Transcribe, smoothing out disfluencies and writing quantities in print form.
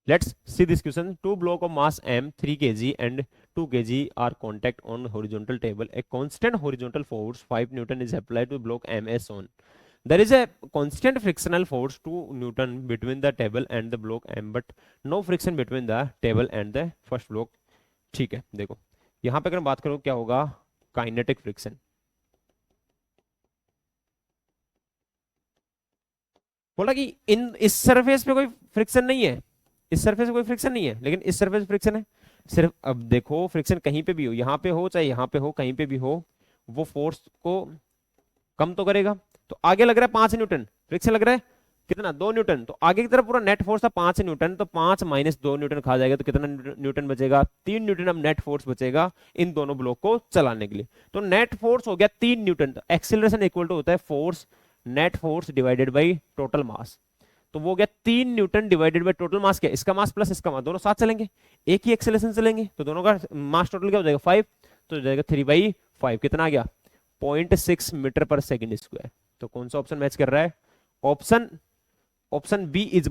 Let's see this question. Two block of mass m 3 kg and 2 kg are contact on horizontal table. A constant horizontal force 5 Newton is applied to block m as shown. There is a constant frictional force 2 Newton between the table and the block m, but no friction between the table and the first block. ठीक है, देखो यहाँ पे अगर हम बात करो क्या होगा, काइनेटिक फ्रिक्शन। बोला कि इन इस सरफेस पे कोई फ्रिक्शन नहीं है, इस सरफेस पे कोई फ्रिक्शन नहीं है, लेकिन इस सरफेस पे फ्रिक्शन है। सिर्फ अब देखो फ्रिक्शन कहीं पे भी हो, यहाँ पे हो चाहे यहाँ पे हो, कहीं पे भी हो, वो फोर्स को कम तो करेगा। तो आगे लग रहा है 5 न्यूटन फ्रिक्शन लग रहा है, कितना 2 न्यूटन, तो आगे की तरफ पूरा नेट फोर्स था 5 न्यूटन, तो 5 माइनस 2 न्यूटन खा जाएगा, तो कितना न्यूटन बचेगा, 3 न्यूटन अब नेट फोर्स बचेगा इन दोनों ब्लॉक को चलाने के लिए। तो नेट फोर्स हो गया 3 न्यूटन। तो एक्सीलरेशन इक्वल टू होता है force, net force divided by total mass. तो वो हो गया 3 Newton divided by total mass, क्या इसका मास प्लस इसका मास, दोनों साथ चलेंगे, एक ही एक्सेलरेशन चलेंगे, तो दोनों का मास टोटल क्या हो जाएगा 5, तो हो जाएगा 3/5, कितना आ गया 0.6 मीटर पर सेकेंड स्क्वायर। तो कौन सा ऑप्शन मैच कर रहा है, ऑप्शन बी इज